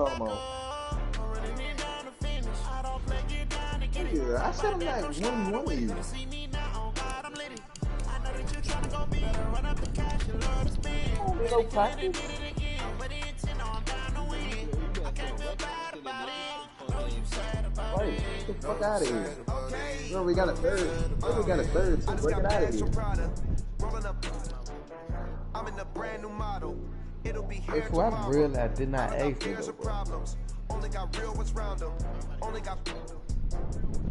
talking about. Yeah, I said I'm like 1-1. No practice. Right, get the fuck out of here. Bro, we got a third. We got a third. So break it out of here. If I'm real, I did not ask you though, bro. Only got real ones round them. Only got.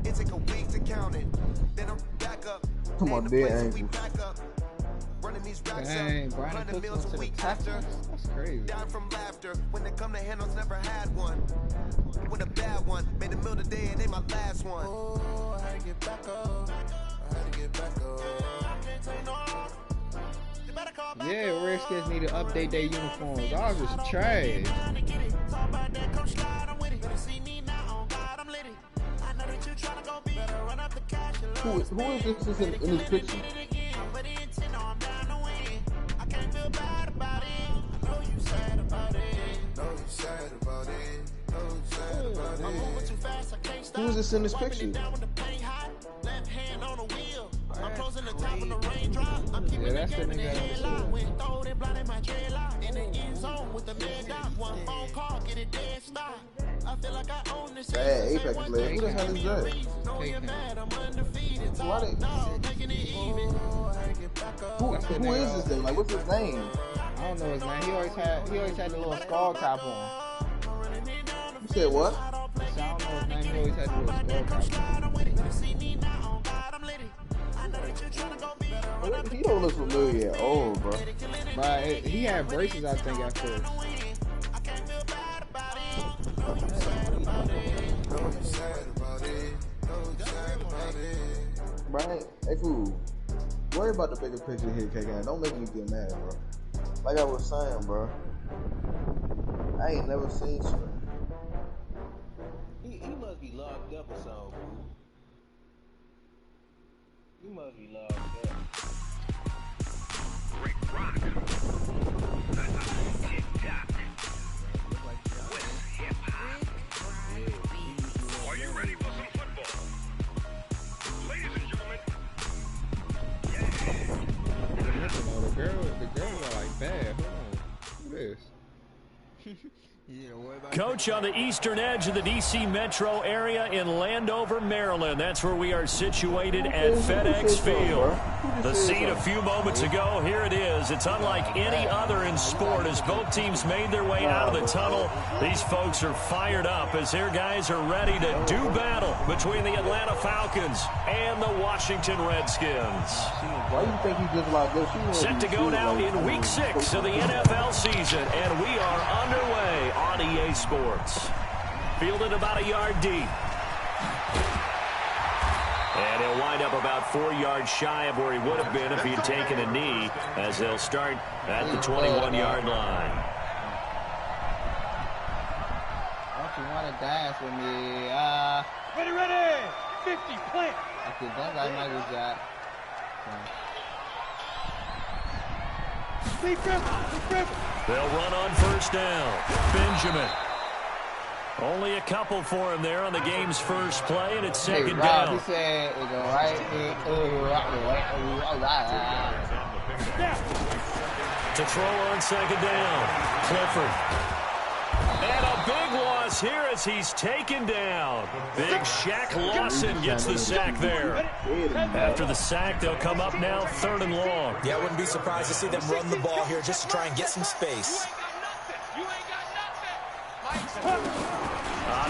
It take a week to count it. Then I'm back up. Come on, dead angels. Dang, Brian took one to the tackle. That's crazy. Down from laughter. When they come to handles, never had one. When a bad one made a meal today and ain't my last one. Oh, I had to get back up. I had to get back up. Yeah, Redskins need to update their uniforms. Dogs is trash. Who is this in this picture? Who is this in this picture? Yeah, that's the nigga. Hey, Apex player. Who the hell is that? Who is this thing? Like, what's his name? I don't know his name. He always had the little skull cap on. You said what? I don't know his name. He always had the little skull cap on. He don't look familiar at all, bro. But he had braces, I think, at first. Right? Hey, fool. Worry about the bigger picture here, KK. Don't make me get mad, bro. Like I was saying, bro. I ain't never seen shit. He must be locked up or something. He must be locked up. Rick Rock. TikTok. With hip hop. Are you ready for some football? Ladies and gentlemen. Yeah. The girl are like bad. Hold on. Who is? Coach, on the eastern edge of the D.C. metro area in Landover, Maryland. That's where we are situated at FedEx Field. The scene a few moments ago, here it is. It's unlike any other in sport as both teams made their way out of the tunnel. These folks are fired up as their guys are ready to do battle between the Atlanta Falcons and the Washington Redskins. Why do you think he just like this? Set to go now in Week 6 of the NFL season, and we are underway on EA Sports. Fielded about a yard deep. And he'll wind up about 4 yards shy of where he would have been if he had taken a knee, as they'll start at the 21-yard line. Don't you want to dance with me? Ready! 50, plant! Okay, that guy Michael Jack. They'll run on first down. Benjamin. Only a couple for him there on the game's first play, and it's second down. He said, "It go right." To throw on second down. Clifford. And a big loss here as he's taken down. Big Shaq Lawson gets the sack there. After the sack, they'll come up now 3rd and long. Yeah, I wouldn't be surprised to see them run the ball here just to try and get some space.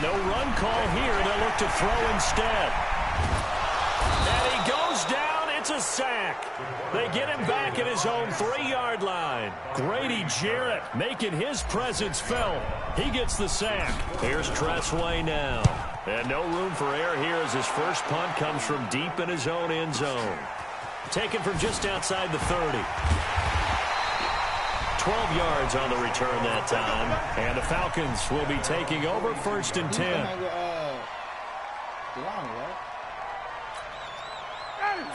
No run call here. They'll look to throw instead. And he goes down. It's a sack. They get him back at his own 3-yard line. Grady Jarrett making his presence felt. He gets the sack. Here's Tressway now. And no room for error here as his first punt comes from deep in his own end zone. Taken from just outside the 30. 12 yards on the return that time. And the Falcons will be taking over 1st and 10.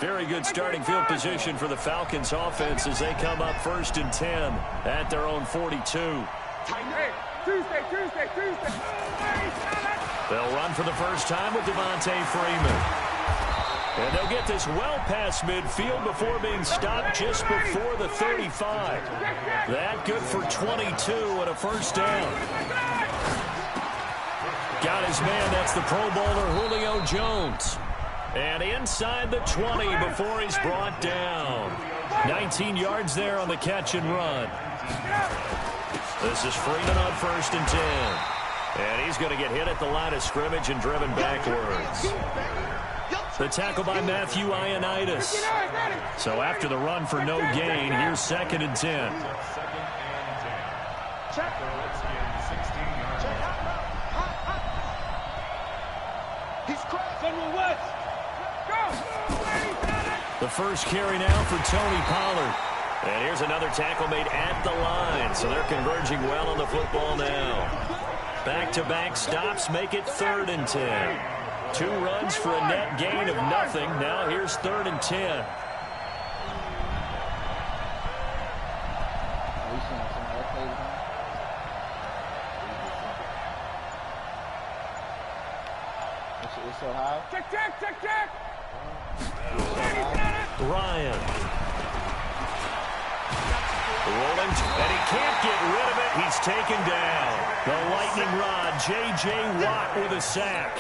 Very good starting field position for the Falcons offense as they come up 1st and 10 at their own 42. Tuesday. They'll run for the first time with Devontae Freeman. And they'll get this well past midfield before being stopped just before the 35. That good for 22 and a first down. Got his man. That's the Pro Bowler Julio Jones. And inside the 20 before he's brought down. 19 yards there on the catch and run. This is Freeman on 1st and 10. And he's going to get hit at the line of scrimmage and driven backwards. The tackle by Matthew Ioannidis. So after the run for no gain, here's 2nd and 10. The first carry now for Tony Pollard. And here's another tackle made at the line. So they're converging well on the football now. Back-to-back stops make it 3rd and 10. 2 runs for a net gain of nothing. Now here's 3rd and 10. So high. Check. Ryan. Rolling, and he can't get rid of it. He's taken down. The lightning rod, J.J. Watt with a sack.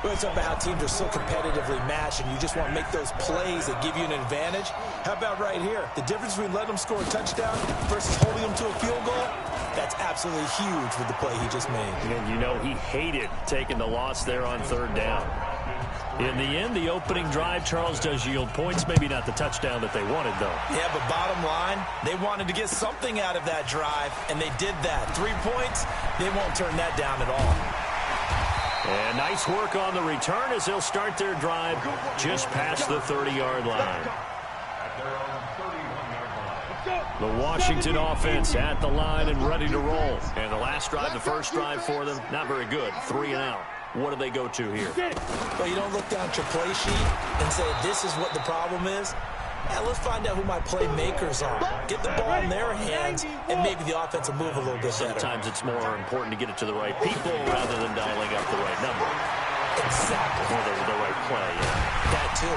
Well, it's about how teams are so competitively matched, and you just want to make those plays that give you an advantage. How about right here? The difference between letting them score a touchdown versus holding them to a field goal, that's absolutely huge with the play he just made. And you know he hated taking the loss there on 3rd down. In the end, the opening drive, Charles, does yield points. Maybe not the touchdown that they wanted, though. Yeah, but bottom line, they wanted to get something out of that drive, and they did that. 3 points, they won't turn that down at all. And nice work on the return as they'll start their drive just past the 30-yard line. The Washington offense at the line and ready to roll. And the last drive, the first drive for them, not very good. 3 and out. What do they go to here? Well, you don't look down at your play sheet and say, this is what the problem is. Now, let's find out who my playmakers are. Get the ball in their hands, and maybe the offense will move a little bit better. Sometimes it's more important to get it to the right people rather than dialing up the right number. Exactly. Or the right play, yeah. That, too.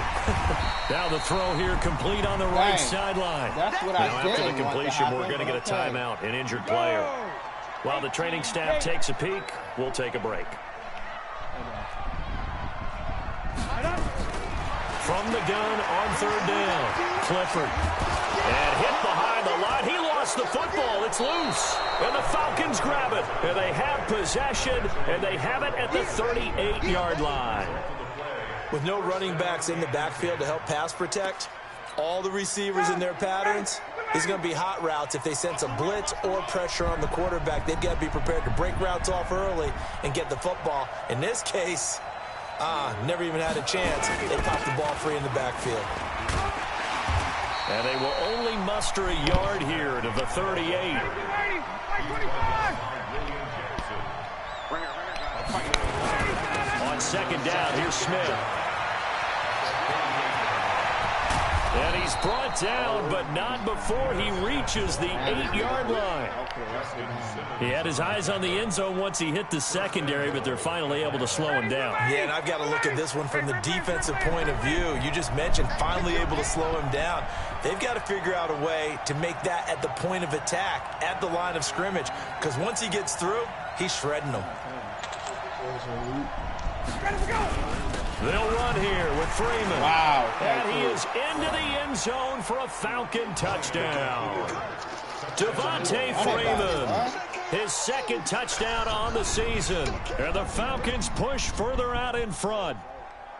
Now the throw here complete on the right sideline. That's what I now after the didn't want to completion, happen, we're going to get a but okay. timeout, an injured player. While the training staff takes a peek, we'll take a break. From the gun on 3rd down, Clifford. And hit behind the line. He lost the football. It's loose. And the Falcons grab it. And they have possession, and they have it at the 38-yard line. With no running backs in the backfield to help pass protect, all the receivers in their patterns, there's going to be hot routes. If they sense a blitz or pressure on the quarterback, they've got to be prepared to break routes off early and get the football. In this case, never even had a chance. They popped the ball free in the backfield. And they will only muster a yard here to the 38. On 2nd down, here's Smith. And he's brought down, but not before he reaches the 8-yard line. He had his eyes on the end zone once he hit the secondary, but they're finally able to slow him down. Yeah, and I've got to look at this one from the defensive point of view. You just mentioned finally able to slow him down. They've got to figure out a way to make that at the point of attack, at the line of scrimmage, because once he gets through, he's shredding them. They'll run here with Freeman. Wow. And he is into the end zone for a Falcon touchdown. Devontae Freeman, his 2nd touchdown on the season. And the Falcons push further out in front.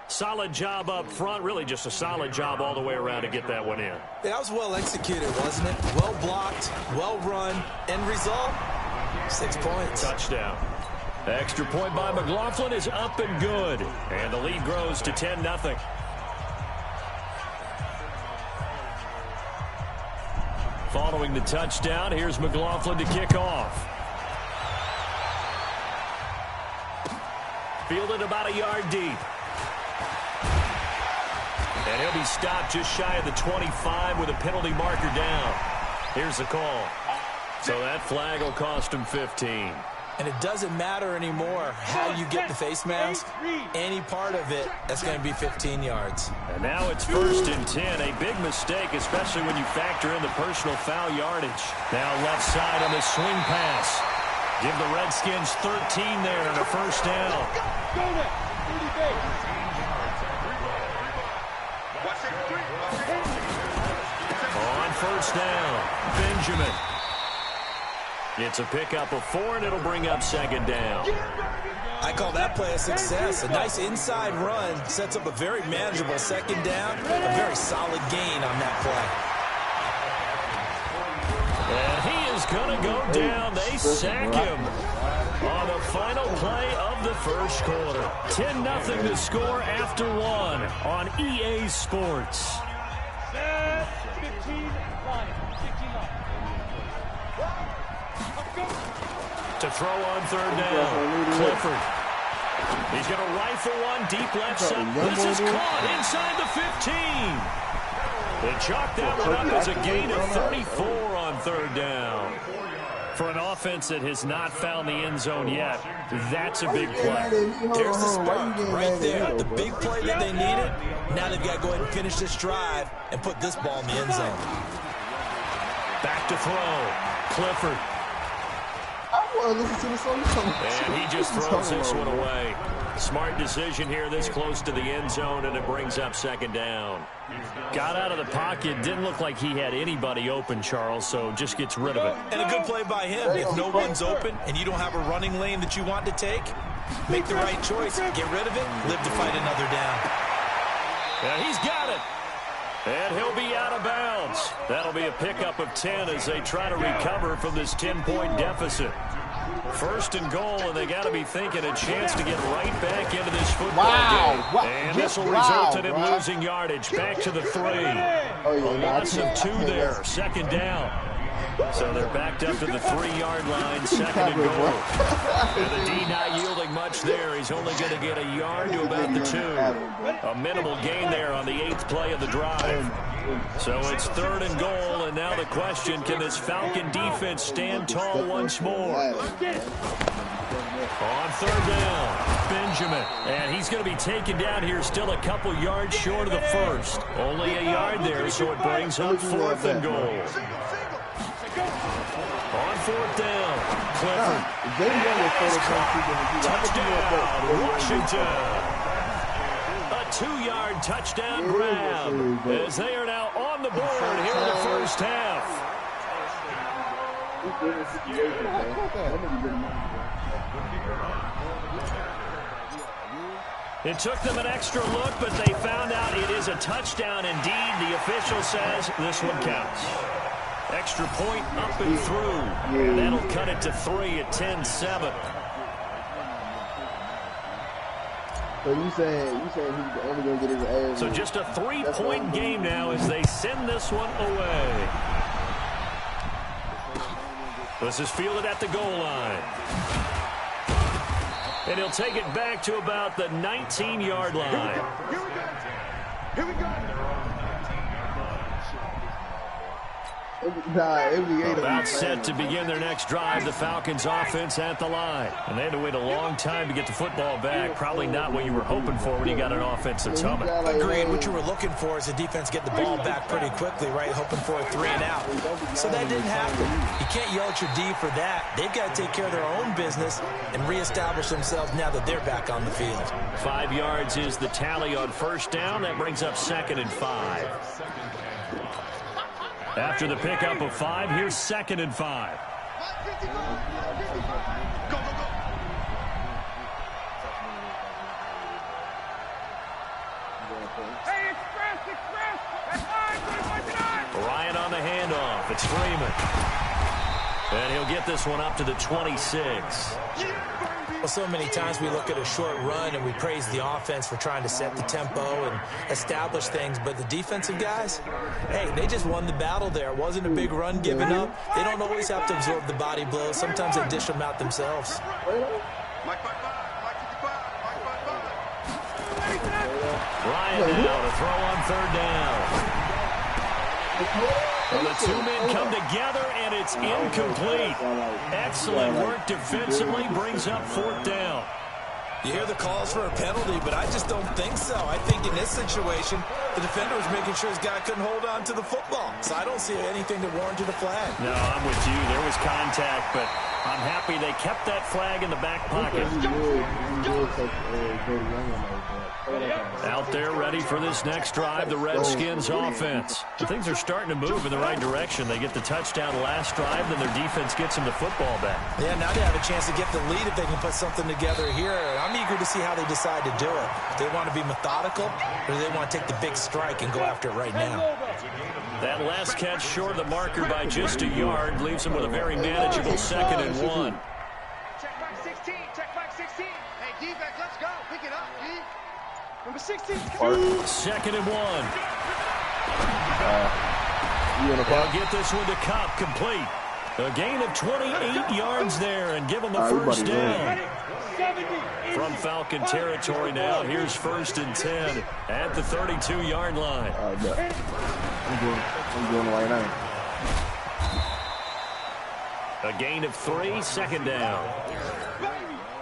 Solid job up front. Really just a solid job all the way around to get that one in. That was well executed, wasn't it? Well blocked, well run. End result, 6 points. Touchdown. Extra point by McLaughlin is up and good. And the lead grows to 10-0. Following the touchdown, here's McLaughlin to kick off. Fielded about a yard deep. And he'll be stopped just shy of the 25 with a penalty marker down. Here's the call. So that flag will cost him 15. And it doesn't matter anymore how you get the face mask. Any part of it, that's going to be 15 yards. And now it's 1st and 10. A big mistake, especially when you factor in the personal foul yardage. Now left side on the swing pass. Give the Redskins 13 there and a 1st down. On 1st down, Benjamin. It's a pickup of 4, and it'll bring up 2nd down. I call that play a success. A nice inside run sets up a very manageable 2nd down. A very solid gain on that play. And he is going to go down. They sack him on the final play of the 1st quarter. 10-0 to score after 1 on EA Sports. 15 line. To throw on 3rd down, Clifford. He's going to rifle one deep left side. This is caught inside the 15. They chalk that one up as a gain of 34 on 3rd down. For an offense that has not found the end zone yet, that's a big play. There's the spark right there. The big play that they needed. Now they've got to go ahead and finish this drive and put this ball in the end zone. Back to throw. Clifford. And he just throws this one away. Smart decision here this close to the end zone, and it brings up 2nd down. Got out of the pocket. Didn't look like he had anybody open, Charles, so just gets rid of it. And a good play by him. If no one's open and you don't have a running lane that you want to take, make the right choice. Get rid of it. Live to fight another down. Yeah, he's got it. And he'll be out of bounds. That'll be a pickup of 10 as they try to recover from this 10-point deficit. 1st and goal, and they got to be thinking a chance to get right back into this football game. And this will result in him losing yardage. Back to the 3. A loss of 2 there. 2nd down. So they're backed up to the 3-yard line. 2nd and goal. And the D not yielding much there. He's only going to get a yard to about the 2. A minimal gain there on the 8th play of the drive. So it's 3rd and goal, and now the question, can this Falcon defense stand tall once more? On 3rd down, Benjamin. And he's going to be taken down here, still a couple yards short of the 1st. Only a yard there, so it brings up 4th and goal. On 4th down, Clifford. Touchdown, Washington. A 2-yard touchdown grab as they are now on the board here in the 1st half. It took them an extra look, but they found out it is a touchdown indeed. The official says this one counts. Extra point up and through. And that'll cut it to 3 at 10-7. So you saying he's only going to get his ass. So just a 3-point game now as they send this one away. This is fielded at the goal line. And he'll take it back to about the 19-yard line. Here we go. About set to begin their next drive, the Falcons offense at the line. And they had to wait a long time to get the football back. Probably not what you were hoping for when you got an offense that's humming. Agreed. What you were looking for is the defense get the ball back pretty quickly, right? Hoping for a 3 and out. So that didn't happen. You can't yell at your D for that. They've got to take care of their own business and reestablish themselves now that they're back on the field. 5 yards is the tally on 1st down. That brings up 2nd and 5. After the pickup of 5, here's 2nd and 5. Hey, express! Ryan on the handoff. It's Freeman. And he'll get this one up to the 26. Well, so many times we look at a short run and we praise the offense for trying to set the tempo and establish things, but the defensive guys, hey, they just won the battle there. It wasn't a big run given up. They don't always have to absorb the body blows. Sometimes they dish them out themselves. Ryan now to throw on 3rd down. Well, the two men come together, and it's incomplete. Excellent work defensively, brings up 4th down. You hear the calls for a penalty, but I just don't think so. I think in this situation, the defender was making sure his guy couldn't hold on to the football. So I don't see anything that warranted a flag. No, I'm with you. There was contact, but I'm happy they kept that flag in the back pocket. Out there ready for this next drive, the Redskins offense. Things are starting to move in the right direction. They get the touchdown last drive, then their defense gets them the football back. Yeah, now they have a chance to get the lead if they can put something together here. I'm eager to see how they decide to do it. Do they want to be methodical, or do they want to take the big strike and go after it right now? That last catch short of the marker by just a yard leaves them with a very manageable 2nd and 1. Check back 16. Check back 16. Hey, D-back, let's go. Pick it up, D. Number 16. 2nd and 1. They'll get this one to Cup, complete. A gain of 28 yards there and give them the first down. From Falcon territory now, here's 1st and 10 at the 32-yard line. I'm doing it right now. A gain of 3, 2nd down.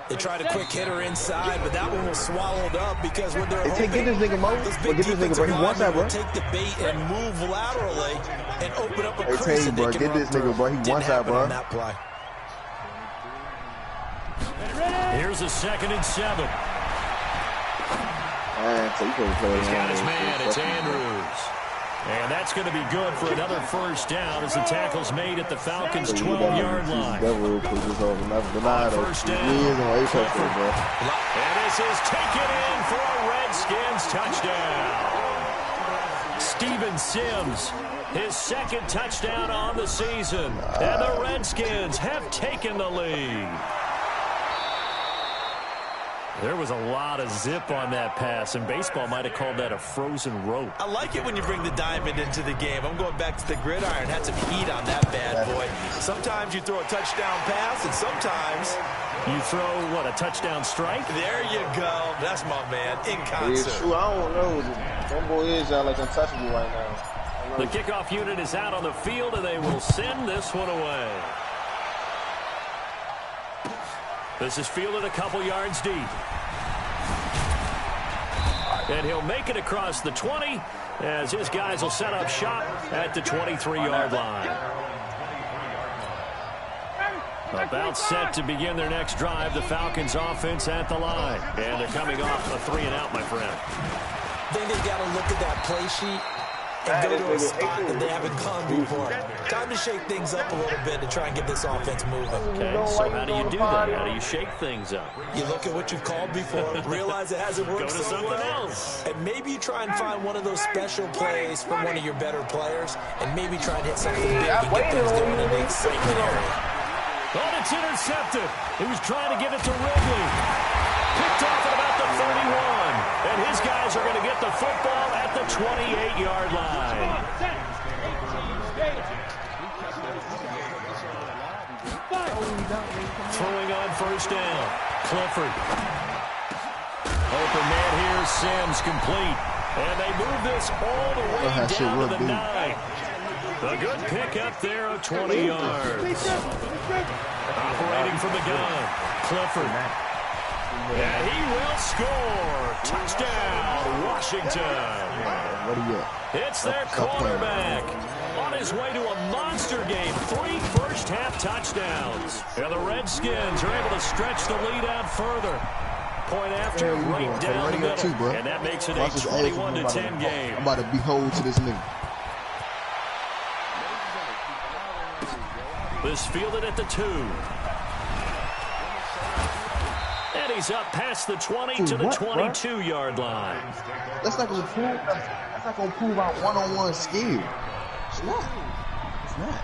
They tried a quick hitter inside, but that one was swallowed up because when they're Hey, get this nigga, Mo. Get this nigga, bro. He wants that, bro. Take the bait and move laterally and open up a Hey, crease that bro. they can Get this nigga, bro. He wants that, bro. on that play. Here's a 2nd and 7. He's got his man. It's Andrews. And that's going to be good for another first down as the tackle's made at the Falcons' 12-yard line. First down. And this is taken in for a Redskins touchdown. Steven Sims, his 2nd touchdown on the season. And the Redskins have taken the lead. There was a lot of zip on that pass, and baseball might have called that a frozen rope. I like it when you bring the diamond into the game. I'm going back to the gridiron. Had some heat on that bad boy. Sometimes you throw a touchdown pass, and sometimes you throw, what, a touchdown strike? There you go. That's my man, in concert. Yeah, true. I don't know. Them boys are like untouchable right now. The kickoff unit is out on the field, and they will send this one away. This is fielded a couple yards deep. And he'll make it across the 20 as his guys will set up shop at the 23-yard line. About set to begin their next drive, the Falcons offense at the line. And they're coming off a 3-and-out, my friend. Then they got to look at that play sheet and go to a spot that they haven't gone before. Time to shake things up a little bit to try and get this offense moving. Okay, so how do you do that? How do you shake things up? You look at what you've called before, realize it hasn't worked Go to something else. And maybe you try and find one of those special plays from one of your better players, and maybe try and hit something big and get things going in the excitement area. Oh, it's intercepted. He was trying to get it to Ridley. Picked off at about the 31. And his guys are going to get the football at the 28-yard line. Throwing on first down. Clifford. Open man here. Sims complete. And they move this all the way down to the 9. A good pick up there of 20 yards. Operating from the gun. Clifford. And he will score. Touchdown, Washington. It's their quarterback. On his way to a monster game. 3 first-half touchdowns. And the Redskins are able to stretch the lead out further. Point after, right down the middle. And that makes it a 21-10 game. I'm about to behold to this nigga. This fielded at the 2. And he's up past the 20 to the 22-yard line. That's not gonna prove. That's not gonna prove our one-on-one skill. It's not. It's not.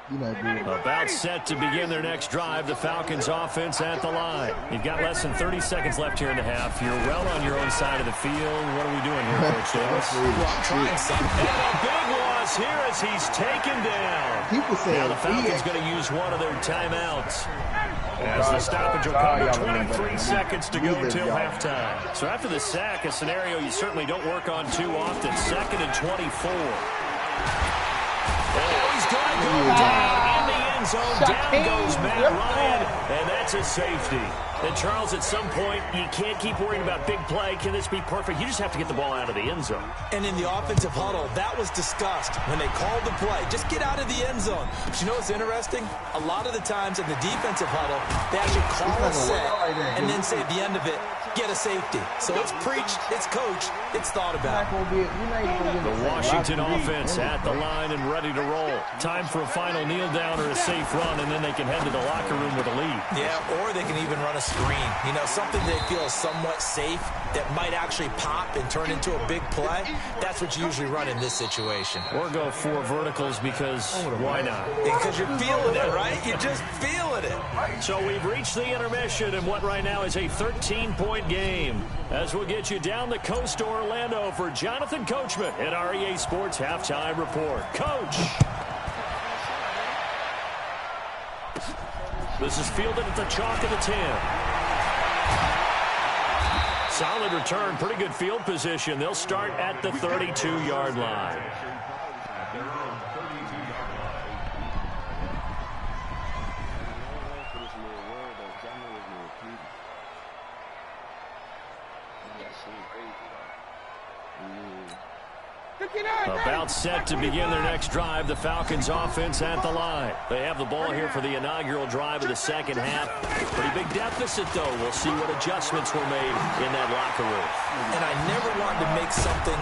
About set to begin their next drive, the Falcons offense at the line. You've got less than 30 seconds left here in the half. You're well on your own side of the field. What are we doing here, Coach Davis? I'm trying something. And a big loss here as he's taken down. People say now the Falcons going to use one of their timeouts. As the stoppage will come with 23 seconds to go until halftime. So after the sack, a scenario you certainly don't work on too often. 2nd and 24. Oh, he's going to go down in the end zone. Down goes Matt Ryan, and that's a safety. And, Charles, at some point, you can't keep worrying about big play. Can this be perfect? You just have to get the ball out of the end zone. And in the offensive huddle, that was discussed when they called the play. Just get out of the end zone. But you know what's interesting? A lot of the times in the defensive huddle, they actually call a set and then say at the end of it, get a safety. So it's preached, it's coached, it's thought about. The Washington offense at the line and ready to roll. Time for a final kneel down or a safe run, and then they can head to the locker room with a lead. Yeah, or they can even run a screen. You know, something they feel is somewhat safe that might actually pop and turn into a big play. That's what you usually run in this situation. Or go 4 verticals because why not? Because you're feeling it, right? You're just feeling it. So we've reached the intermission in what right now is a 13-point game. As we'll get you down the coast to Orlando for Jonathan Coachman at our EA Sports Halftime Report. Coach! This is fielded at the chalk of the 10. Solid return, pretty good field position. They'll start at the 32-yard line. About set to begin their next drive. The Falcons offense at the line. They have the ball here for the inaugural drive of the second half. Pretty big deficit, though. We'll see what adjustments were made in that locker room. And I never wanted to make something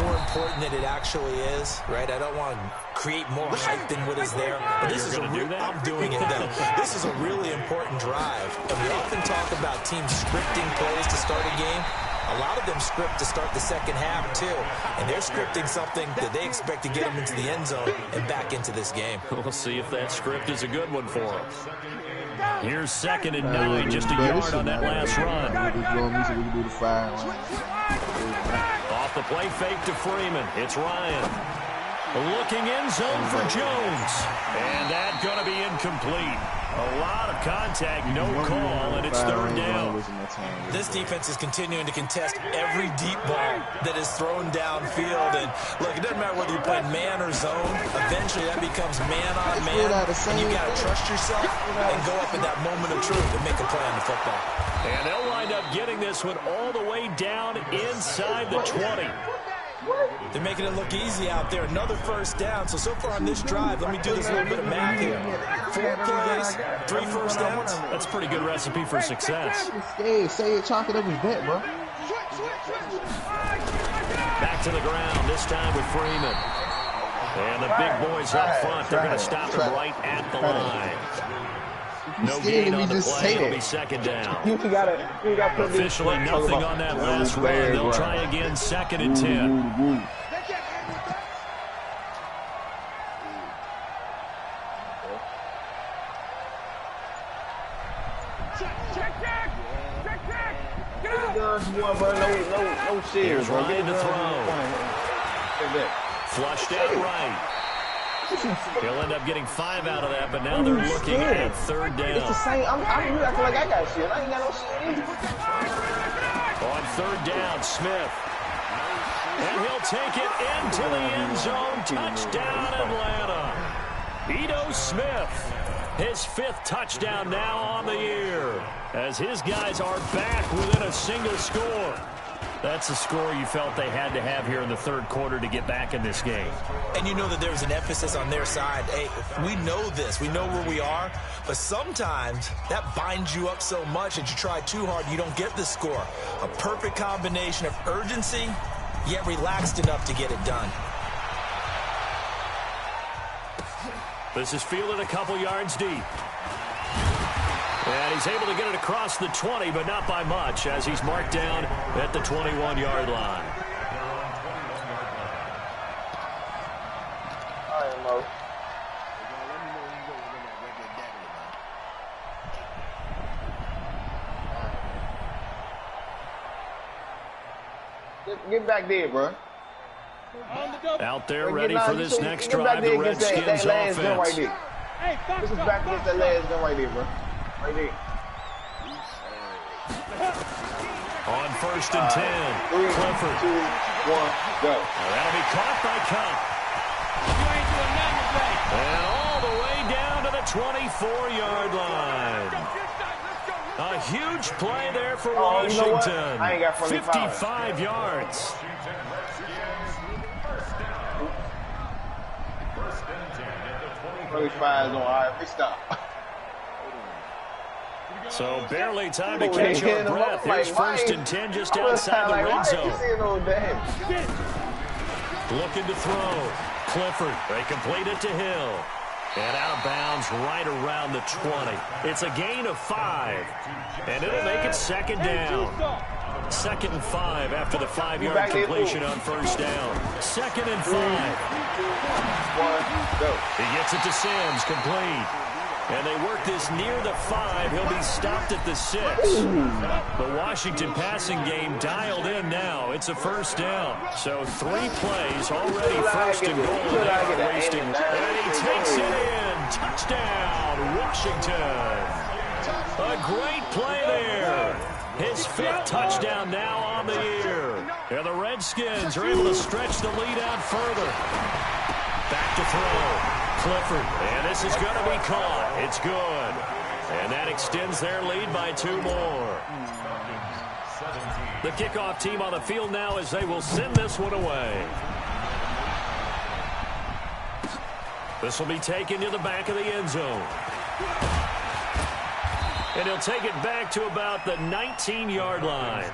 more important than it actually is, right? I don't want to create more hype than what is there. But this is I'm doing it, though. This is a really important drive. And we often talk about teams scripting plays to start a game. A lot of them script to start the second half, too. And they're scripting something that they expect to get them into the end zone and back into this game. We'll see if that script is a good one for them. Here's 2nd and 9, just a yard on that last run. Off the play fake to Freeman. It's Ryan. Looking in zone for Jones. And that's going to be incomplete. A lot of contact, no call, and it's 3rd down. This defense is continuing to contest every deep ball that is thrown downfield. And, look, it doesn't matter whether you play man or zone. Eventually, that becomes man on man, and you got to trust yourself and go up in that moment of truth and make a play on the football. And they'll wind up getting this one all the way down inside the 20. They're making it look easy out there. Another 1st down. So far on this drive, let me do this little bit of math here. 4 plays, 3 first downs. That's a pretty good recipe for success. Say it, chalk it up his bet, bro. Back to the ground, this time with Freeman. And the big boys up front, they're going to stop him right at the line. No gain on the play. It'll be 2nd down. Officially nothing on that last run. They'll try again, 2nd and 10. Here's Ryan to throw. Flushed out right. He'll end up getting 5 out of that, but now they're looking at 3rd down. It's the same. I feel like I got shit. I ain't got no shit. On 3rd down, Smith. And he'll take it into the end zone. Touchdown, Atlanta. Ito Smith, his 5th touchdown now on the year, as his guys are back within a single score. That's a score you felt they had to have here in the 3rd quarter to get back in this game. And you know that there was an emphasis on their side. Hey, we know this. We know where we are. But sometimes that binds you up so much that you try too hard, you don't get the score. A perfect combination of urgency, yet relaxed enough to get it done. This is fielded a couple yards deep. And he's able to get it across the 20, but not by much, as he's marked down at the 21-yard line. All right, Mo. Get back there, bro. Out there ready for this next drive, the Redskins offense. This is back against that last gun right there, bro. Right there. first and 10. 3, 2, 1, Clifford. go. That'll be caught by Cup. And all the way down to the 24-yard line. A huge play there for Washington. You know what? I ain't got 55 yards. First five on. All right, we stop. So barely time to catch our breath. Here's first and 10 just outside the red zone. Looking to throw. Clifford. They complete it to Hill. And out of bounds right around the 20. It's a gain of 5. And it'll make it second down. 2nd and 5 after the 5-yard completion on first down. 2nd and 5. 1, go. He gets it to Sims, complete. And they work this near the 5. He'll be stopped at the 6. The Washington passing game dialed in now. It's a first down. So 3 plays already first and goal. Wasting. And he takes it in. Touchdown, Washington. A great play there. His 5th touchdown now on the year. And the Redskins are able to stretch the lead out further. Back to throw. Clifford, and this is going to be caught. It's good. And that extends their lead by 2 more. The kickoff team on the field now as they will send this one away. This will be taken to the back of the end zone. And he'll take it back to about the 19-yard line.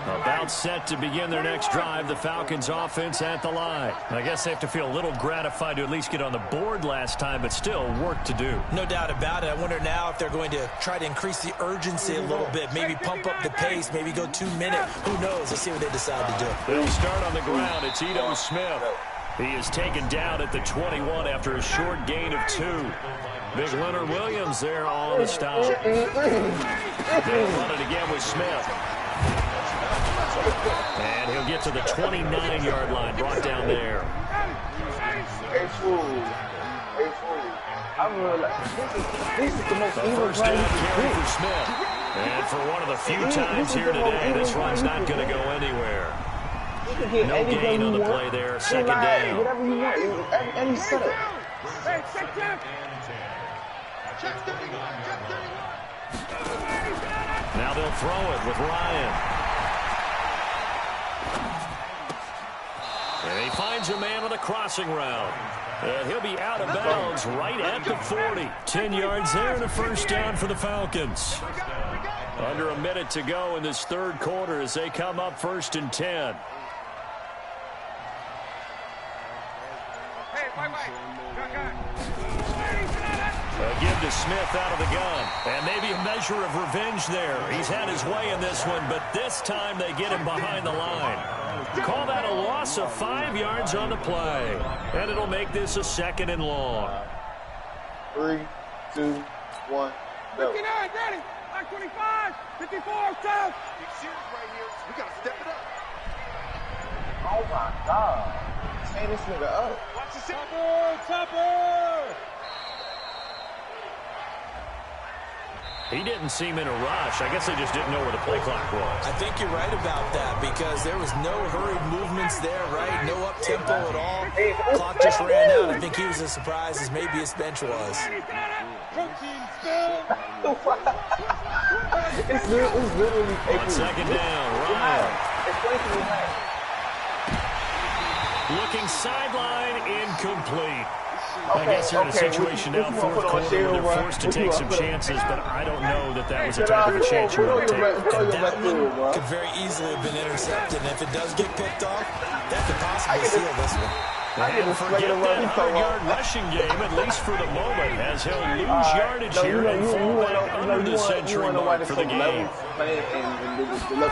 About set to begin their next drive, the Falcons offense at the line. I guess they have to feel a little gratified to at least get on the board last time, but still work to do. No doubt about it. I wonder now if they're going to try to increase the urgency a little bit, maybe pump up the pace, maybe go 2 minutes. Who knows? Let's see what they decide to do. They'll start on the ground. It's Ito Smith. He is taken down at the 21 after a short gain of 2. Big Leonard Williams there on the stop. They'll run it again with Smith. And he'll get to the 29-yard line, brought down there. Hey, fool. I'm really like, this is the most evil First down carry for Smith. And for one of the few times here today, this run's not going to go anywhere. No gain on the play there, second down. Whatever you want, any setup. Now they'll throw it with Ryan. And he finds a man on the crossing route. And he'll be out of bounds right at the 40. 10 yards there and a first down for the Falcons. Under a minute to go in this 3rd quarter as they come up first and 10. A give to Smith out of the gun. And maybe a measure of revenge there. He's had his way in this one, but this time they get him behind the line. Call that a loss of 5 yards on the play. And it'll make this a 2nd and long. 3, 2, 1, go. 59, ready. Like 25, 54, south. Big series right here. We got to step it up. Oh, my God. Stand this nigga up. Watch the Tupper. He didn't seem in a rush. I guess they just didn't know where the play clock was. I think you're right about that because there was no hurried movements there, right? No up-tempo at all. Clock just ran out. I think he was as surprised as maybe his bench was. It's literally On second down, Ryan. Looking sideline, incomplete. I guess they're in a situation now, 4th quarter, where they're forced to take some chances, but I don't know that that was the type of a chance you want to take. And that one could very easily have been intercepted, and if it does get picked off, that could possibly seal this one. And forget that 100-yard rushing game, at least for the moment, as he'll lose yardage here and fall back under the century mark for the game. The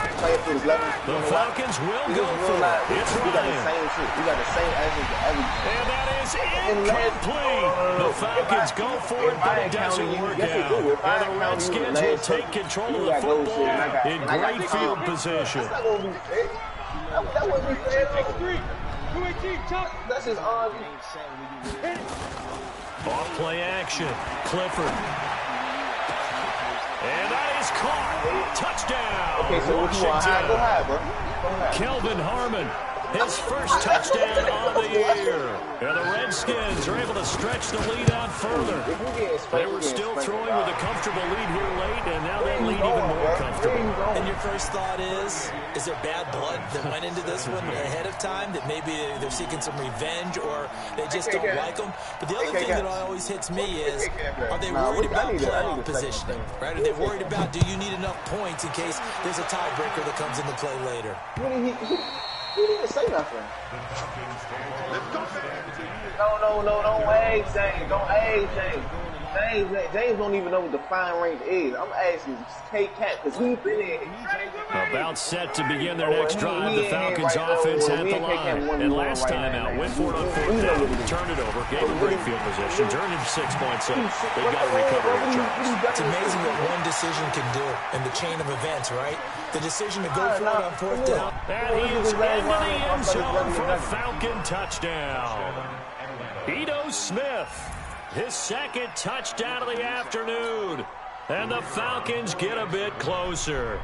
Falcons will go for it. It's Ryan. We got the same answer to everything. And that is incomplete. The Falcons go for it, but it doesn't work out. And the Redskins will take control of the football in great field position. That wasn't fair. That's his arm. Off play action. Clifford. And that is caught. Touchdown. Okay, so what you want? Go ahead, bro. Go ahead. Kelvin Harmon, his first touchdown on the year. And the Redskins are able to stretch the lead out further. They were still throwing with a comfortable lead here late, and now that lead even more comfortable. And your first thought is there bad blood that went into this one ahead of time, that maybe they're seeking some revenge or they just don't like them? But the other thing that always hits me is, are they worried about playoff positioning? Right? Are they worried about, do you need enough points in case there's a tiebreaker that comes into play later? He didn't say nothing. No, don't age James. Don't age James. James don't even know what the fine range is. I'm asking K-Cat because he's been in. About set to begin their next drive. The Falcons offense at the line. And last time out, went for it on fourth down, turned it over, gave him great field position, turned it 6 points up. They've got to recover their tracks. It's amazing what one decision can do in the chain of events, right? The decision to go for it on fourth down. And he is into the end zone for a Falcon touchdown. Ito Smith, his second touchdown of the afternoon. And the Falcons get a bit closer.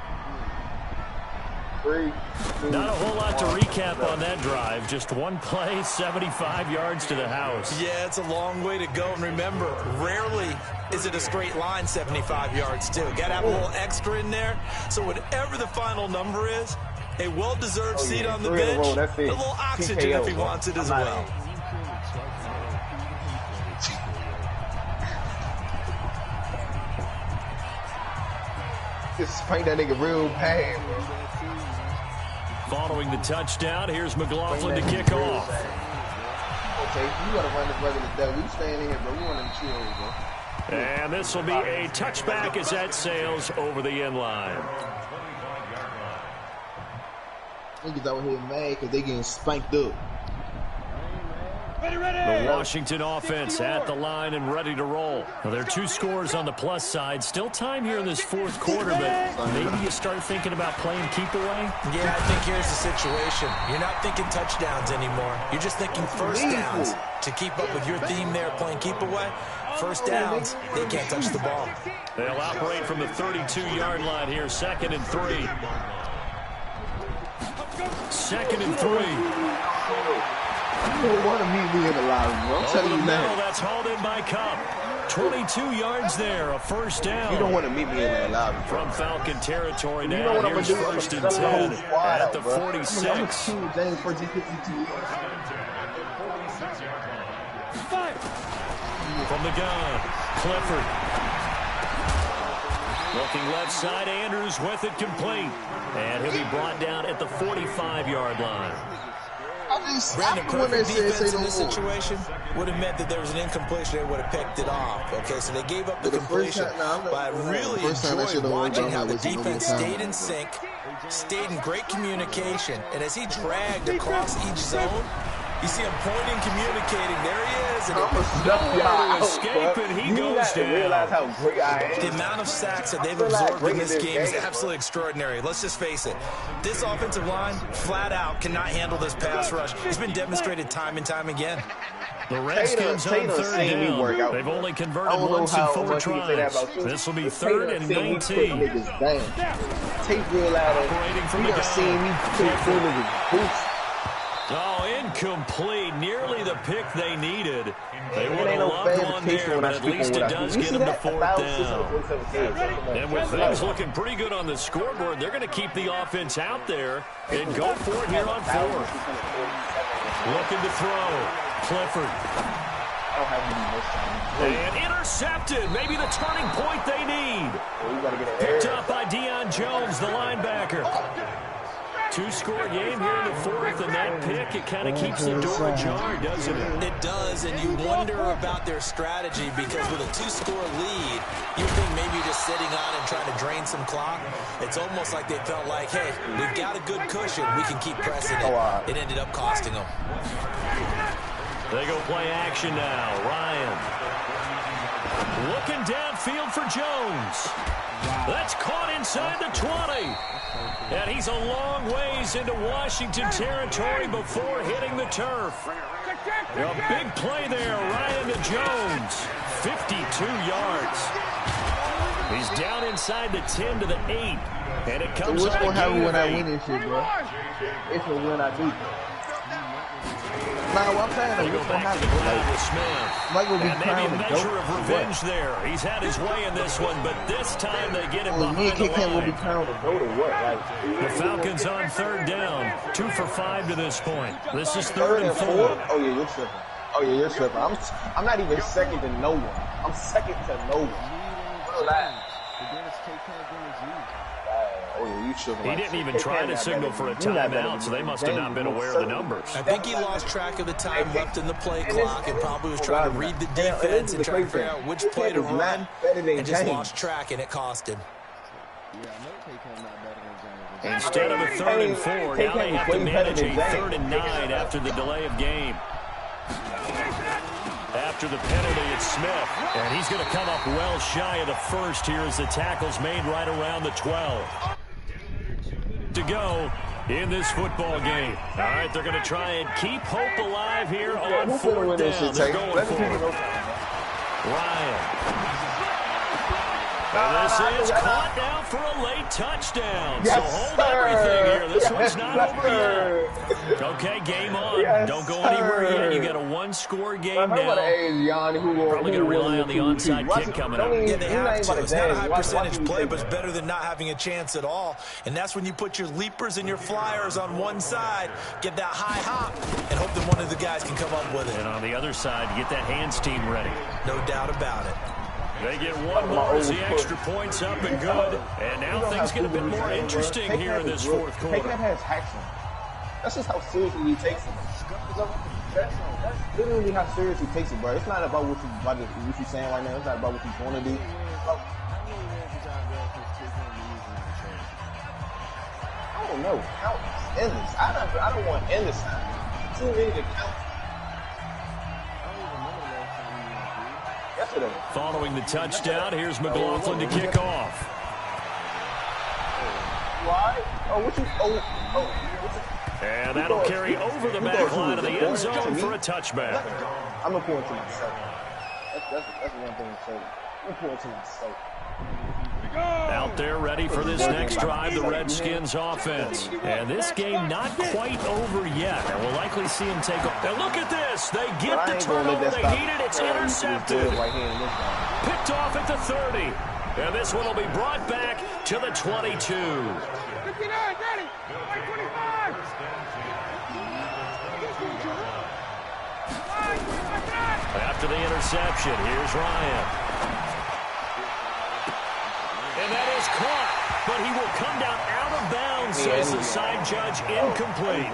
Not a whole lot to recap on that drive. Just one play, 75 yards to the house. Yeah, it's a long way to go. And remember, rarely is it a straight line 75 yards, too. Got to have a little extra in there. So whatever the final number is, a well-deserved seat on the bench, a little oxygen if he wants it as well. Just spank that nigga real bad, bro. Following the touchdown, here's McLaughlin to kick off. Okay, you gotta run the regular day. We staying in here, bro. We want them chill, bro. And this will be a touchback as that sails over the end line. Niggas out here mad because they getting spanked up. The Washington offense at the line and ready to roll. Well, there are two scores on the plus side. Still time here in this fourth quarter, but maybe you start thinking about playing keep away? Yeah, I think here's the situation. You're not thinking touchdowns anymore. You're just thinking first downs. To keep up with your theme there, playing keep away, first downs, they can't touch the ball. They'll operate from the 32-yard line here, 2nd and 3. 2nd and 3. You don't want to meet me in the line, bro. I'm telling you now. That's hauled in by Cup. 22 yards there, a first down. You don't want to meet me in the line, bro. From Falcon territory now. You know what I'm going to do? First and 10 at the 46. I'm James for 52. From the gun, Clifford. Looking left side, Andrews with it complete. And he'll be brought down at the 45-yard line. Brandon, perfect defense in this situation would have meant that there was an incompletion. They would have picked it off. Okay, so they gave up the completion. But I really enjoyed watching how the defense stayed in sync, stayed in great communication. And as he dragged across each zone, you see him pointing, communicating. There he is. And nowhere to escape, and he goes down. Realize how great I am. The amount of sacks that they've absorbed in this game is absolutely extraordinary. Let's just face it. This offensive line, flat out, cannot handle this pass rush. It's been demonstrated time and time again. The Redskins on third down. They've only converted once in 4 tries. This will be 3rd and 19. Tape real out. Operating from the gun. Me put full of his boots. Oh, incomplete. Nearly the pick they needed. They would have loved one there, but at least it does get them to 4th down. And with things looking pretty good on the scoreboard, they're going to keep the offense out there and go for it here on 4th. Looking to throw. Clifford. And intercepted. Maybe the turning point they need. Picked up by Deion Jones, the linebacker. 2-score game here in the 4th, and that pick, it kind of keeps the door ajar, doesn't it? It does, and you wonder about their strategy because with a 2-score lead, you think maybe you're just sitting on and trying to drain some clock. It's almost like they felt like, hey, we've got a good cushion. We can keep pressing it. It ended up costing them. They go play action now. Ryan. Looking downfield for Jones. That's caught inside the 20. And he's a long ways into Washington territory before hitting the turf. A big play there, Ryan to Jones. 52 yards. He's down inside the 10 to the 8. And it comes so what's on going to a happen gain when of I 8. win this shit, bro? It's a win I do. Nah, what I'm saying is, what's going to happen? Like, we'll be and maybe a measure of revenge there. He's had his way in this one, but this time they get him behind the line. Will be crowned a goat or what? Like, the Falcons on 3rd down. 2 for 5 to this point. This is 3rd and 4. Oh, yeah, you're tripping. Oh, yeah, you're tripping. I'm not even second to no one. I'm second to no one. Relax. Oh, yeah, you tripping. He didn't even try to signal for a timeout, so they must have not been aware of the numbers. I think he lost track of the time left in the play clock and probably was trying to read the defense and trying to figure out which play to run and just lost track, and it cost him. Instead of a 3rd and 4, now they have to manage a 3rd and 9 after the delay of game. After the penalty, it's Smith, and he's going to come up well shy of the first here as the tackle's made right around the 12. To go in this football game. All right, they're going to try and keep hope alive here on 4th down. They're going for it. Ryan. And this is caught now for a late touchdown. Yes, so hold everything here. This one's not over yet. Okay, game on. Don't go anywhere yet. You got a one-score game now. Probably going to rely on the onside kick coming up. Yeah, they have to. It's not a high-percentage play, but it's better than not having a chance at all. And that's when you put your leapers and your flyers on one side, get that high hop, and hope that one of the guys can come up with it. And on the other side, get that hands team ready. No doubt about it. They get one more as the extra point's up and good. And now things get a bit more interesting here in this 4th quarter. Take that has hacks on. That's just how seriously he takes it. That's literally how serious he takes it, bro. It's not about what you're saying right now. It's not about what he's going to do. I don't know. Count endless. I don't want endless time. Too many to count. Yesterday. Following the touchdown, here's McLaughlin to kick off. Why? And that'll carry over the back line of the end zone for a touchback. I'm going to pour it to myself. That's one thing to say. I'm going to pour it to myself. Out there ready for this next drive, the Redskins offense. And this game not quite over yet. And we'll likely see him take off. And look at this. They get the turnover they needed. It's intercepted. Picked off at the 30. And this one will be brought back to the 22. 59, ready. 25. After the interception, here's Ryan. And that is caught, but he will come down out of bounds, says the side judge, incomplete.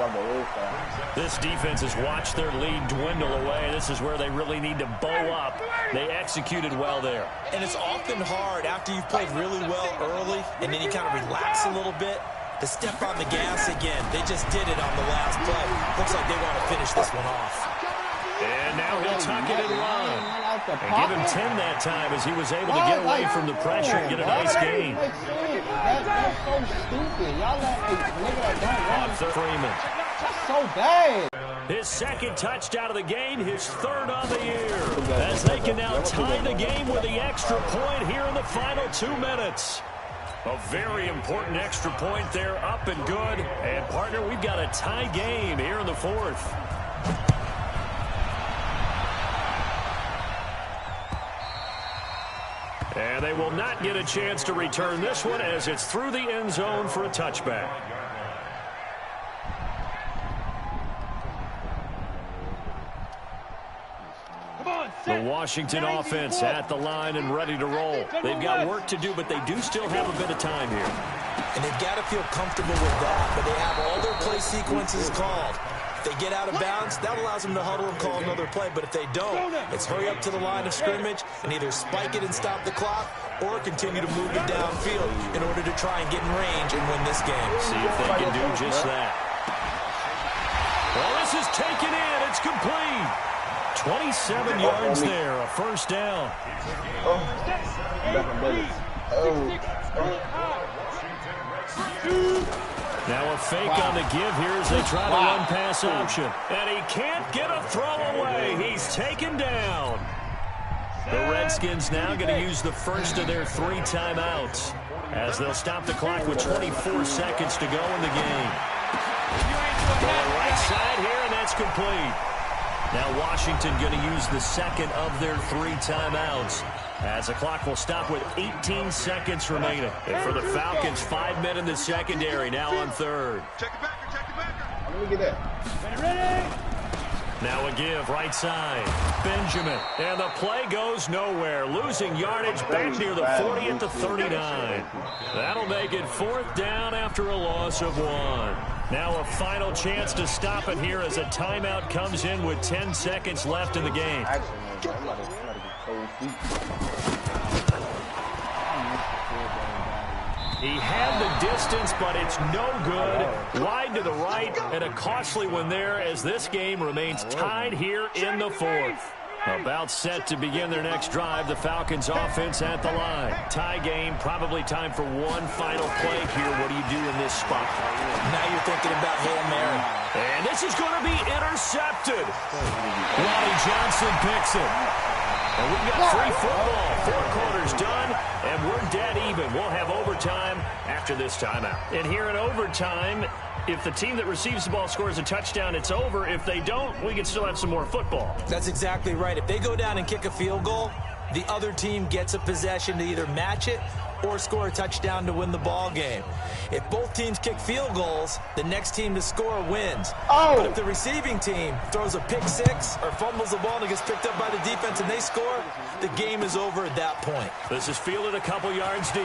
This defense has watched their lead dwindle away. This is where they really need to bow up. They executed well there. And it's often hard after you've played really well early and then you kind of relax a little bit to step on the gas again. They just did it on the last play. Looks like they want to finish this one off. And now he'll tuck it in line. And give him 10 that time as he was able to get away from the pressure and get a nice gain. That's so stupid. Y'all let On Freeman. That's so bad. His second touchdown of the game, his 3rd on the year. As they can now tie the game with the extra point here in the final 2 minutes. A very important extra point there, up and good. And, partner, we've got a tie game here in the 4th. And they will not get a chance to return this one as it's through the end zone for a touchback. The Washington offense at the line and ready to roll. They've got work to do, but they do still have a bit of time here. And they've got to feel comfortable with that, but they have all their play sequences called. If they get out of bounds, that allows them to huddle and call another play. But if they don't, it's hurry up to the line of scrimmage and either spike it and stop the clock or continue to move it downfield in order to try and get in range and win this game. See if they can do just that. Well, this is taken in. It's complete. 27 yards there, a 1st down. Now a fake on the give here as they try to run pass option. And he can't get a throw away. He's taken down. The Redskins now going to use the first of their 3 timeouts as they'll stop the clock with 24 seconds to go in the game. Going right side here, and that's complete. Now Washington going to use the second of their 3 timeouts as the clock will stop with 18 seconds remaining. And for the Falcons, 5 men in the secondary now on third. Check the backer, check the backer. Let me get that. Ready? Now a give, right side. Benjamin. And the play goes nowhere. Losing yardage back near the 40 at the 39. That'll make it 4th down after a loss of 1. Now a final chance to stop it here as a timeout comes in with 10 seconds left in the game. He had the distance, but it's no good. Wide to the right, and a costly one there as this game remains tied here in the 4th. About set to begin their next drive, the Falcons offense at the line. Tie game, probably time for one final play here. What do you do in this spot? Now you're thinking about Hail Mary. And this is going to be intercepted. Ronnie Johnson picks it. And we've got free football. 4 quarters done, and we're dead even. We'll have overtime after this timeout. And here in overtime, if the team that receives the ball scores a touchdown, it's over. If they don't, we can still have some more football. That's exactly right. If they go down and kick a field goal, the other team gets a possession to either match it or score a touchdown to win the ball game. If both teams kick field goals, the next team to score wins. But if the receiving team throws a pick 6 or fumbles the ball and it gets picked up by the defense and they score, the game is over at that point. This is fielded a couple yards deep.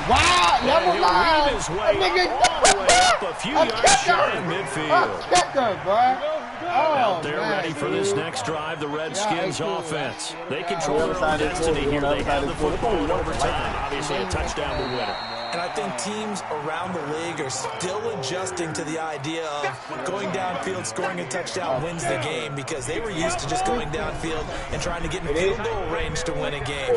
Wow, never mind. His way all the way up a few yards short in midfield. Kicker, bro. Out there ready for this next drive, the Redskins offense. They control their own destiny here. They have the football in overtime. Obviously, a touchdown will win it. And I think teams around the league are still adjusting to the idea of going downfield, scoring a touchdown wins the game, because they were used to just going downfield and trying to get in field goal range to win a game.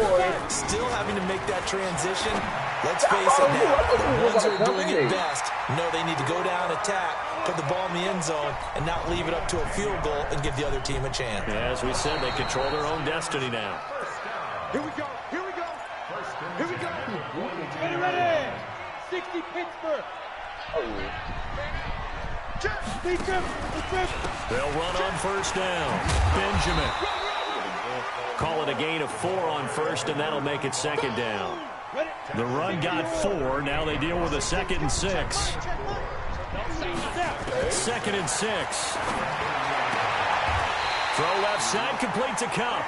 Still having to make that transition. Let's face it now, the ones who are doing it best know they need to go down, attack, put the ball in the end zone, and not leave it up to a field goal and give the other team a chance. As we said, they control their own destiny now. Here we go. Here we go. Here we go. Ready. 60 Pittsburgh. They'll run on first down. Benjamin. Call it a gain of 4 on first, and that'll make it 2nd down. The run got 4. Now they deal with a 2nd and 6. 2nd and 6. Throw left side, complete to Cup.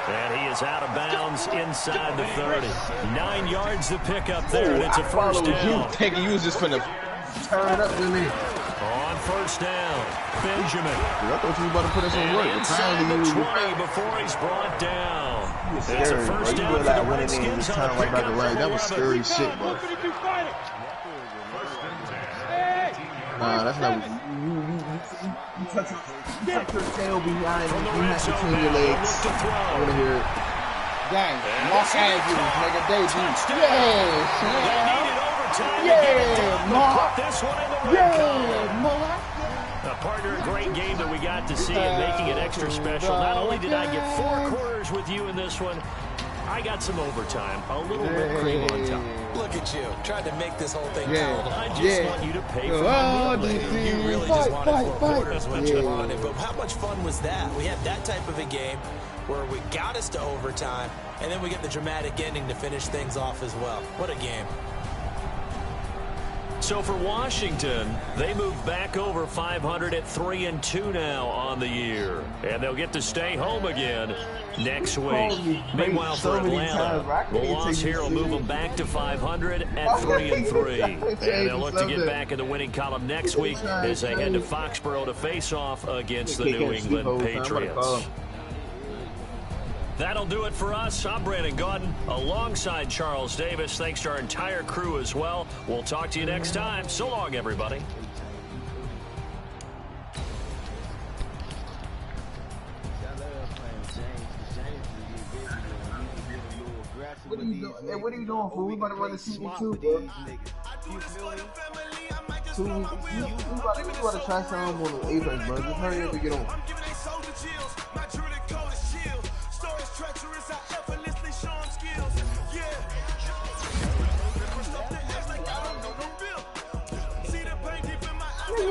And he is out of bounds inside the 30. 9 yards to pick up there, and it's a first down. You was just finna turn up with me. On first down, Benjamin. I thought you were about to put us on work. Inside the 20 before he's brought down. It's a first down for the Redskins. That was scary shit, bro. Nah, that's not what you touch your tail behind you. You have to clean your legs. I want to hear it. Gang, Los Angeles, nigga, debut. Yeah, Mark. Yeah, Mark. Partner, a great game that we got to see and making it extra special. Not only did I get 4 quarters with you in this one, I got some overtime. A little whipped cream on top. Look at you, tried to make this whole thing count. I just want you to pay for my meal. You really just wanted 4 quarters when you wanted. But how much fun was that? We had that type of a game where we got us to overtime, and then we get the dramatic ending to finish things off as well. What a game. So for Washington, they move back over 500 at 3-2 now on the year. And they'll get to stay home again next week. Meanwhile, for Atlanta, the loss here will move them back to 500 at 3-3. And they'll look to get back in the winning column next week as they head to Foxborough to face off against the New England Patriots. That'll do it for us. I'm Brandon Gaudin alongside Charles Davis. Thanks to our entire crew as well. We'll talk to you next time. So long, everybody. What are you doing? Hey, what are you doing, fool? We about to run the season 2, bro. We about to try something on the Apex, bro. Just hurry up and get on.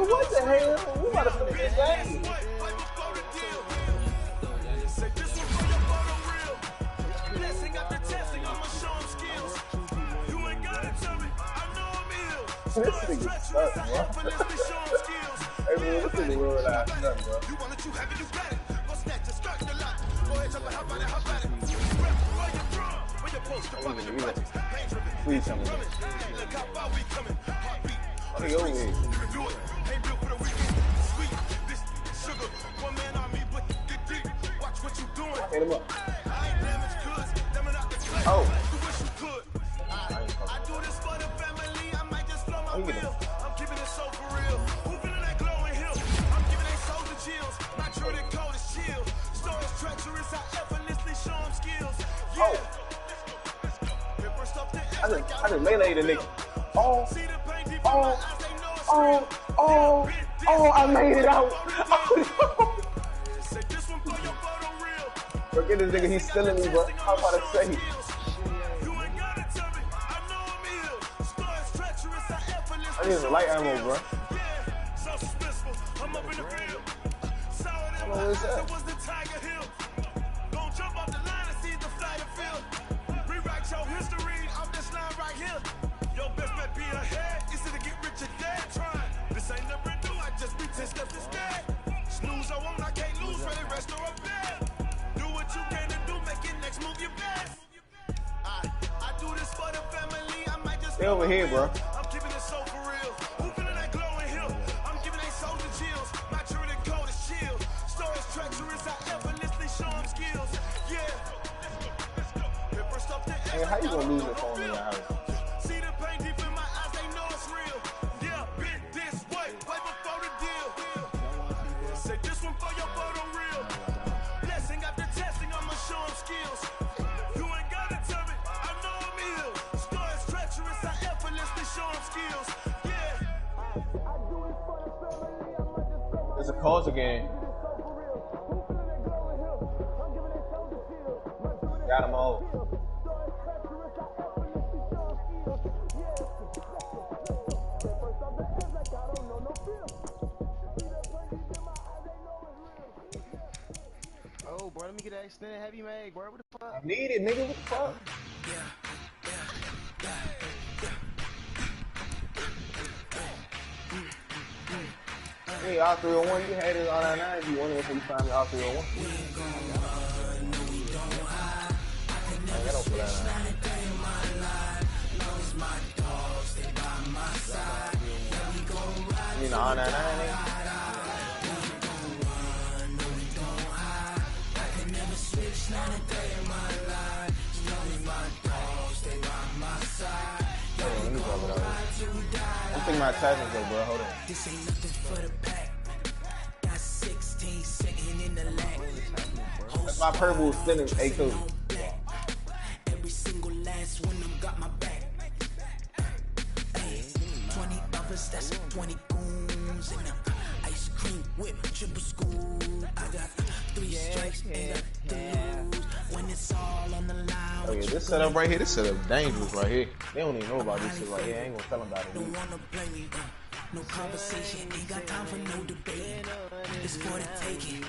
what the hell? We about to finish this game. This nigga suck, bro. Hey, bro, this nigga real life stuff, bro. Please tell me. Hey, over here. Hit him up. Oh. I'm keeping it so for real. Who feeling that glowing hill? I'm giving they soul the chills. My true the cold is chill. Stories treacherous, I effortlessly show them skills. Yeah. I just meleeed a nigga. I made it out. Look at this nigga, he's stealing me, bro. I'm about to say. I need some light ammo, bro. I don't know what's that. Snooze, I won't, I can't lose, ready, rest or a bed. Do what you can and do, make it next move your best. I do this for the family, I might just stay over here, bro. I'm keeping it so for real. Who feeling that glowing hill? I'm giving they soul the chills. My true and cold is chill. Stories treacherous, I effortlessly show them skills. Yeah. Hey, how you gonna lose your phone in your house? See the pain deep in my eyes, they know it's real. Yeah, been this way before the deal. Say this one for your photo real. Blessing after testing, I'ma show them skills. You ain't gotta tell me, I know I'm ill. Stories treacherous, I effortlessly show them skills. Yeah. It's a culture game. Got them all. Oh, bro, let me get that extended heavy mag, bro. What the fuck? I need it, nigga. What the fuck? Hey, R301, you had it on that 9. You wanted it until you find me R301. I don't put that on. You mean the R99, nigga? I'm thinking my attachments though, bro. Hold on. This ain't nothing for the pack. Got 16 sitting in the lag. That's my purple spinning A2. Every single last one of them got my back. Hey, 20 others, that's 20 goons. And ice cream whip, triple school. I got 3 strikes and a lose. When it's all on the line. Oh yeah, this setup right here, this setup dangerous right here. They don't even know about this shit right here. I ain't gonna tell them about it. Don't wanna blame me, no conversation, ain't got time for no debate. It's for the taking,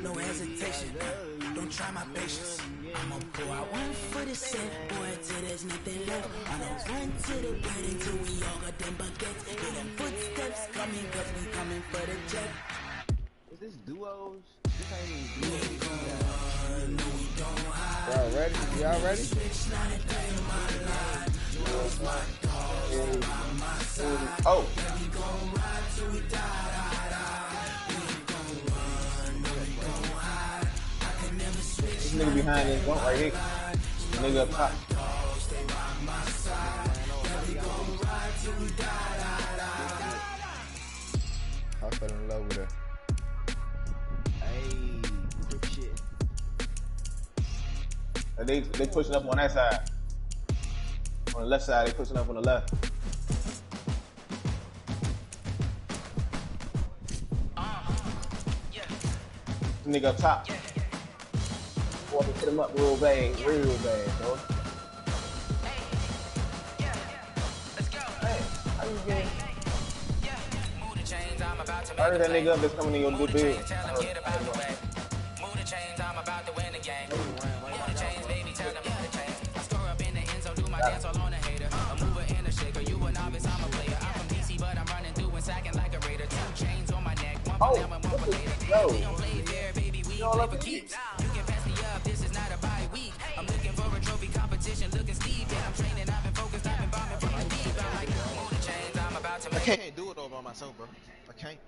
no hesitation. Don't try my patience. I'ma pull out one for the set, boy, till there's nothing left. I'ma run to the bed until we all got them baguettes. Hear them footsteps coming, cause we coming for the jet. Is this duos? This ain't even duos. Y'all ready? Y'all ready? Oh. This nigga behind this bump right here. This nigga up top. I fell in love with her. They pushing up on that side. On the left side, they pushing up on the left. This nigga up top. Boy, hit him up real bad, bro. Hey, how you getting? I heard that nigga up there coming in your good bed. Oh, yo. You all up in here? I can't do it all by myself, bro. I can't.